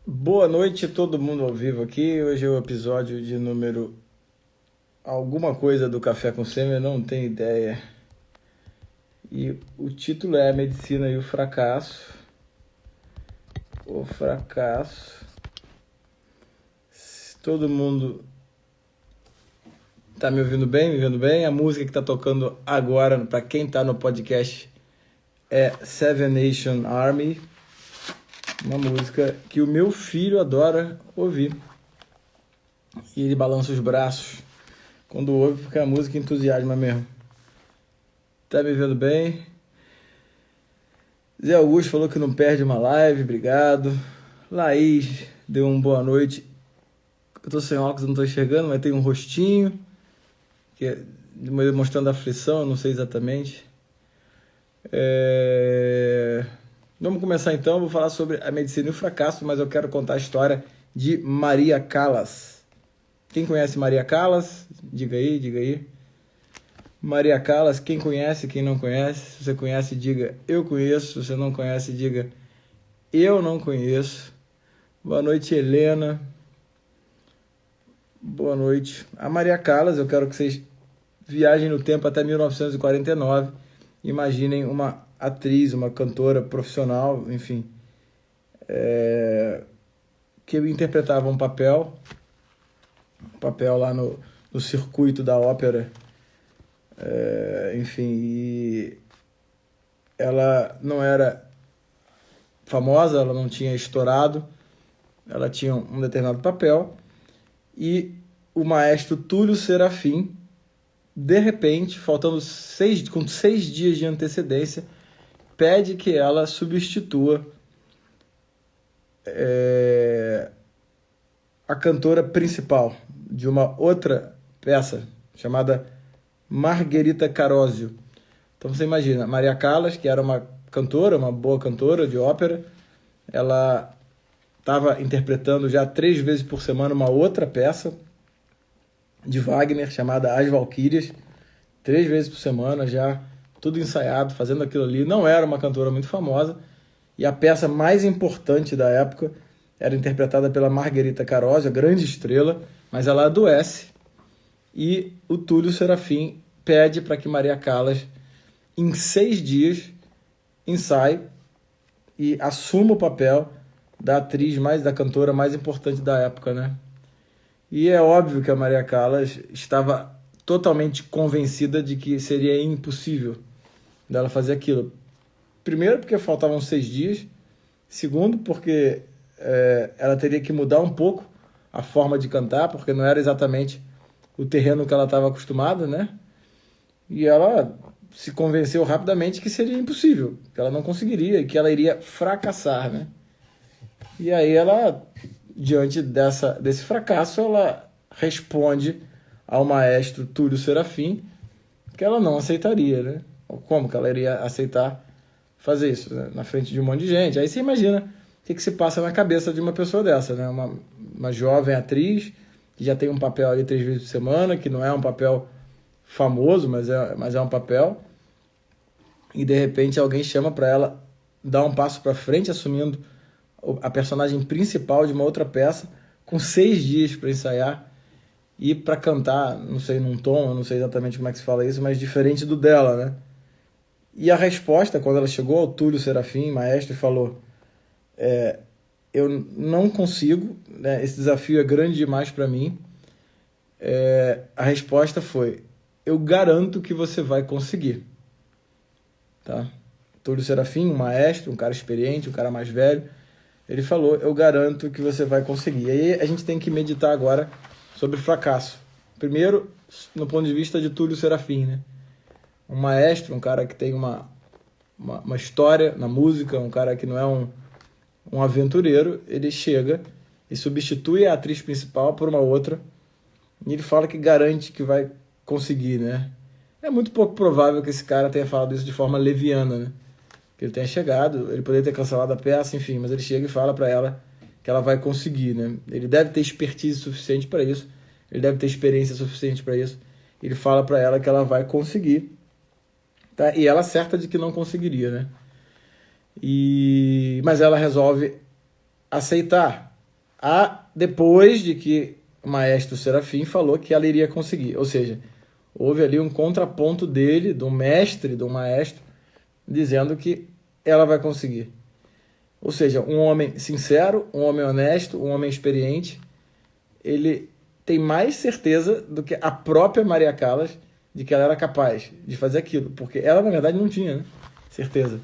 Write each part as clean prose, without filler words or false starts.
Boa noite, todo mundo ao vivo aqui. Hoje é o episódio de número alguma coisa do Café com Sêmen, não tenho ideia. E o título é A Medicina e o Fracasso. O fracasso. Todo mundo tá me ouvindo bem? Me vendo bem? A música que tá tocando agora, para quem tá no podcast, é Seven Nation Army. Uma música que o meu filho adora ouvir. E ele balança os braços quando ouve, porque a música entusiasma mesmo. Tá me vendo bem? Zé Augusto falou que não perde uma live, obrigado. Laís deu uma boa noite. Eu tô sem óculos, não tô enxergando, mas tem um rostinho que é mostrando aflição, eu não sei exatamente. Vamos começar então, vou falar sobre a medicina e o fracasso, mas eu quero contar a história de Maria Callas. Quem conhece Maria Callas? Diga aí, diga aí. Maria Callas, quem conhece, quem não conhece? Se você conhece, diga eu conheço. Se você não conhece, diga eu não conheço. Boa noite, Helena. Boa noite. A Maria Callas, eu quero que vocês viajem no tempo até 1949. Imaginem uma atriz, uma cantora profissional, enfim, que interpretava um papel lá no circuito da ópera. Enfim, e ela não era famosa, ela não tinha estourado, ela tinha um determinado papel, e o maestro Túlio Serafim, de repente, com 6 dias de antecedência, pede que ela substitua a cantora principal de uma outra peça chamada Margherita Carosio. Então você imagina, Maria Callas, que era uma cantora, uma boa cantora de ópera, ela estava interpretando já 3 vezes por semana uma outra peça de Wagner chamada As Valquírias, 3 vezes por semana já, tudo ensaiado, fazendo aquilo ali. Não era uma cantora muito famosa, e a peça mais importante da época era interpretada pela Margherita Carosio, a grande estrela, mas ela adoece, e o Túlio Serafim pede para que Maria Callas, em 6 dias, ensaie e assuma o papel da atriz da cantora mais importante da época, né? E é óbvio que a Maria Callas estava totalmente convencida de que seria impossível dela fazer aquilo. Primeiro, porque faltavam 6 dias. Segundo, porque ela teria que mudar um pouco a forma de cantar, porque não era exatamente o terreno que ela estava acostumada, né? E ela se convenceu rapidamente que seria impossível, que ela não conseguiria e que ela iria fracassar, né? E aí ela, diante desse fracasso, ela responde ao maestro Túlio Serafim que ela não aceitaria, né? Como que ela iria aceitar fazer isso, né? Na frente de um monte de gente? Aí você imagina o que se passa na cabeça de uma pessoa dessa, né? Uma jovem atriz que já tem um papel ali 3 vezes por semana, que não é um papel famoso, mas é um papel, e de repente alguém chama para ela dar um passo para frente, assumindo a personagem principal de uma outra peça, com 6 dias para ensaiar e para cantar, não sei, num tom, eu não sei exatamente como é que se fala isso, mas diferente do dela, né? E a resposta, quando ela chegou ao Túlio Serafim, maestro, e falou: eu não consigo, né? Esse desafio é grande demais para mim. A resposta foi: eu garanto que você vai conseguir, tá? Túlio Serafim, um maestro, um cara experiente, um cara mais velho, ele falou: eu garanto que você vai conseguir. E aí a gente tem que meditar agora sobre fracasso. Primeiro, no ponto de vista de Túlio Serafim, né? Um maestro, um cara que tem uma história na música, um cara que não é um aventureiro, ele chega e substitui a atriz principal por uma outra, e ele fala que garante que vai conseguir, né? É muito pouco provável que esse cara tenha falado isso de forma leviana, né? Que ele tenha chegado, ele poderia ter cancelado a peça, enfim, mas ele chega e fala para ela que ela vai conseguir, né? Ele deve ter expertise suficiente para isso, ele deve ter experiência suficiente para isso. Ele fala para ela que ela vai conseguir, tá? E ela acerta de que não conseguiria, né? Mas ela resolve aceitar depois de que o maestro Serafim falou que ela iria conseguir. Ou seja, houve ali um contraponto dele, do mestre, do maestro, dizendo que ela vai conseguir. Ou seja, um homem sincero, um homem honesto, um homem experiente, ele tem mais certeza do que a própria Maria Callas de que ela era capaz de fazer aquilo, porque ela, na verdade, não tinha, né, certeza.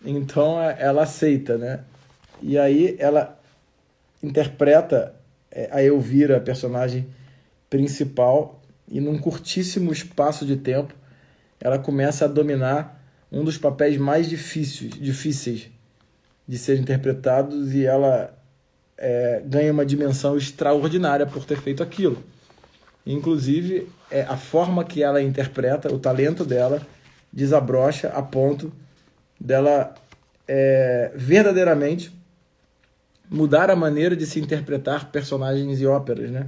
Então, ela aceita, né? E aí ela interpreta a Elvira, a personagem principal, e num curtíssimo espaço de tempo, ela começa a dominar um dos papéis mais difíceis de ser interpretados, e ela ganha uma dimensão extraordinária por ter feito aquilo. Inclusive, a forma que ela interpreta, o talento dela, desabrocha a ponto dela verdadeiramente mudar a maneira de se interpretar personagens e óperas, né?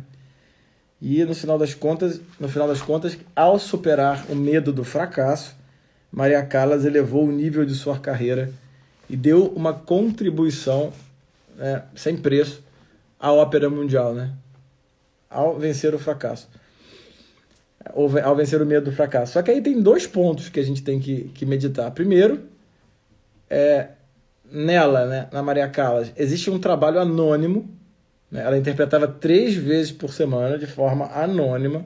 E no final das contas, ao superar o medo do fracasso, Maria Callas elevou o nível de sua carreira e deu uma contribuição, né, sem preço à ópera mundial, né? Ao vencer o fracasso, ao vencer o medo do fracasso. Só que aí tem 2 pontos que a gente tem que meditar. Primeiro, nela, né, na Maria Callas, existe um trabalho anônimo, né? Ela interpretava 3 vezes por semana, de forma anônima,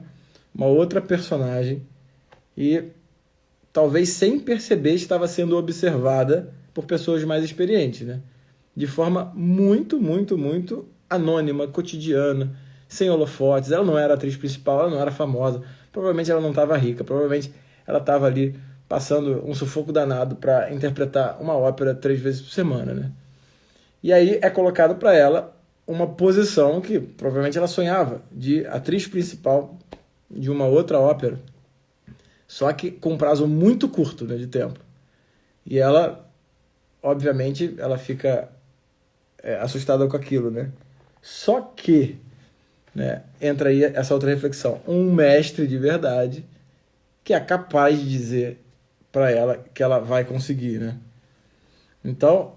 uma outra personagem, e talvez sem perceber estava sendo observada por pessoas mais experientes, né? De forma muito, muito, muito anônima, cotidiana, sem holofotes. Ela não era a atriz principal, ela não era famosa, provavelmente ela não estava rica, provavelmente ela estava ali passando um sufoco danado para interpretar uma ópera 3 vezes por semana, né? E aí é colocado para ela uma posição que provavelmente ela sonhava, de atriz principal de uma outra ópera, só que com um prazo muito curto, né, de tempo. E ela, obviamente, ela fica assustada com aquilo, né? Só que, né, entra aí essa outra reflexão. Um mestre de verdade que é capaz de dizer para ela que ela vai conseguir, né? Então,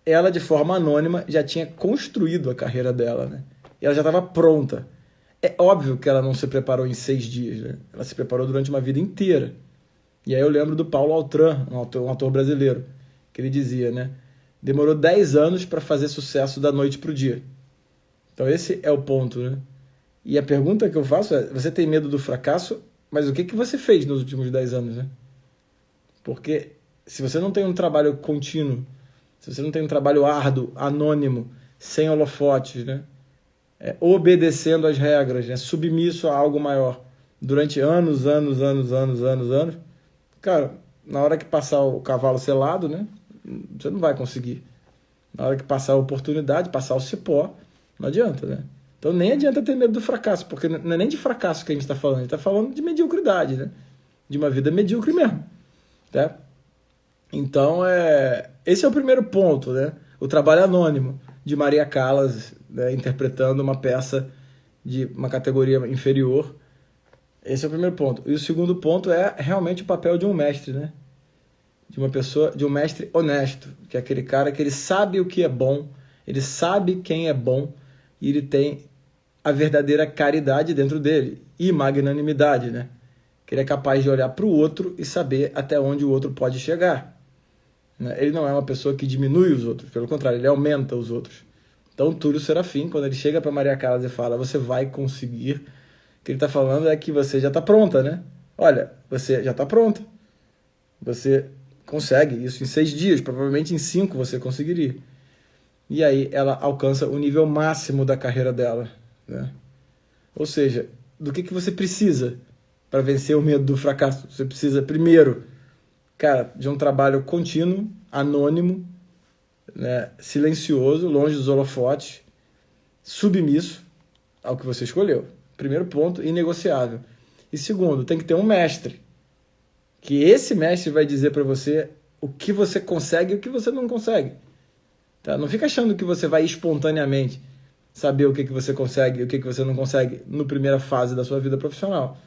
ela, de forma anônima, já tinha construído a carreira dela, né? E ela já estava pronta. É óbvio que ela não se preparou em 6 dias, né? Ela se preparou durante uma vida inteira. E aí eu lembro do Paulo Altran, um ator brasileiro, que ele dizia, né? Demorou 10 anos para fazer sucesso da noite para o dia. Então esse é o ponto, né? E a pergunta que eu faço é, você tem medo do fracasso, mas o que você fez nos últimos 10 anos, né? Porque se você não tem um trabalho contínuo, se você não tem um trabalho árduo, anônimo, sem holofotes, né? Obedecendo às regras, né? Submisso a algo maior, durante anos, cara, na hora que passar o cavalo selado, né? Você não vai conseguir. Na hora que passar a oportunidade, passar o cipó, não adianta, né? Então nem adianta ter medo do fracasso, porque não é nem de fracasso que a gente está falando, a gente está falando de mediocridade, né? De uma vida medíocre mesmo, tá? Então, esse é o primeiro ponto, né? O trabalho anônimo de Maria Callas, né, interpretando uma peça de uma categoria inferior. Esse é o primeiro ponto. E o segundo ponto é realmente o papel de um mestre, né? De uma pessoa, de um mestre honesto, que é aquele cara que ele sabe o que é bom, ele sabe quem é bom e ele tem a verdadeira caridade dentro dele e magnanimidade, né? Que ele é capaz de olhar para o outro e saber até onde o outro pode chegar. Ele não é uma pessoa que diminui os outros, pelo contrário, ele aumenta os outros. Então, Túlio Serafim, quando ele chega para Maria Callas e fala, você vai conseguir, o que ele está falando é que você já está pronta, né? Olha, você já está pronta. Você consegue isso em 6 dias, provavelmente em 5 você conseguiria. E aí ela alcança o nível máximo da carreira dela, né? Ou seja, do que você precisa para vencer o medo do fracasso? Você precisa, primeiro, cara, de um trabalho contínuo, anônimo, né, silencioso, longe dos holofotes, submisso ao que você escolheu. Primeiro ponto, inegociável. E segundo, tem que ter um mestre, que esse mestre vai dizer para você o que você consegue e o que você não consegue. Tá? Não fica achando que você vai espontaneamente saber o que você consegue e o que você não consegue na primeira fase da sua vida profissional.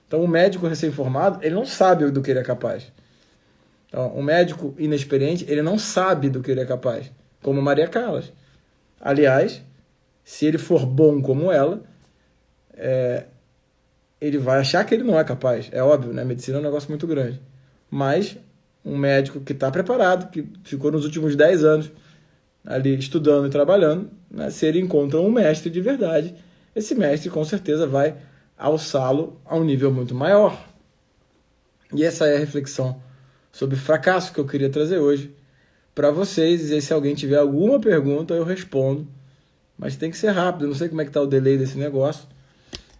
Então, um médico recém-formado, ele não sabe do que ele é capaz. Então, um médico inexperiente, ele não sabe do que ele é capaz, como Maria Callas. Aliás, se ele for bom como ela, ele vai achar que ele não é capaz. É óbvio, né? Medicina é um negócio muito grande. Mas um médico que está preparado, que ficou nos últimos 10 anos ali estudando e trabalhando, né? Se ele encontra um mestre de verdade, esse mestre com certeza vai alçá-lo a um nível muito maior. E essa é a reflexão sobre fracasso que eu queria trazer hoje para vocês. E se alguém tiver alguma pergunta, eu respondo. Mas tem que ser rápido, eu não sei como é que está o delay desse negócio.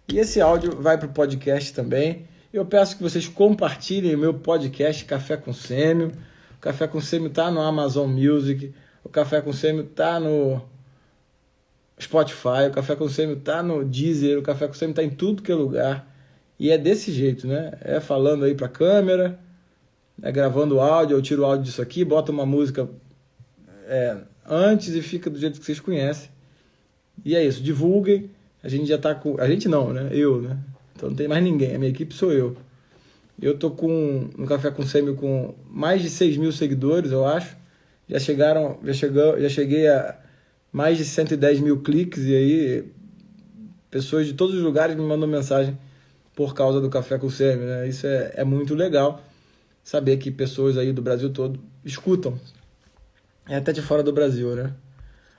E esse áudio vai para o podcast também. Eu peço que vocês compartilhem o meu podcast Café com Sêmio. O Café com Sêmio está no Amazon Music. O Café com Sêmio está no Spotify. O Café com Sêmio está no Deezer. O Café com Sêmio está em tudo que é lugar. E é desse jeito, né? É falando aí para a câmera, gravando áudio. Eu tiro o áudio disso aqui, boto uma música antes e fica do jeito que vocês conhecem. E é isso, divulguem. A gente já tá com... A gente não, né? Eu, né? Então não tem mais ninguém. A minha equipe sou eu. Eu tô no Café com Sêmio com mais de 6 mil seguidores, eu acho. Já cheguei a mais de 110 mil cliques. E aí, pessoas de todos os lugares me mandam mensagem por causa do Café com Sêmio, né? Isso é muito legal. Saber que pessoas aí do Brasil todo escutam. Até de fora do Brasil, né?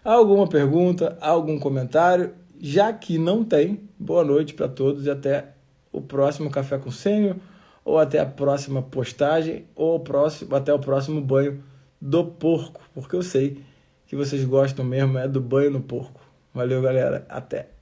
Alguma pergunta, algum comentário? Já que não tem, boa noite para todos e até o próximo Café com Sêmio, ou até a próxima postagem, ou até o próximo banho do porco, porque eu sei que vocês gostam mesmo do banho no porco. Valeu, galera. Até.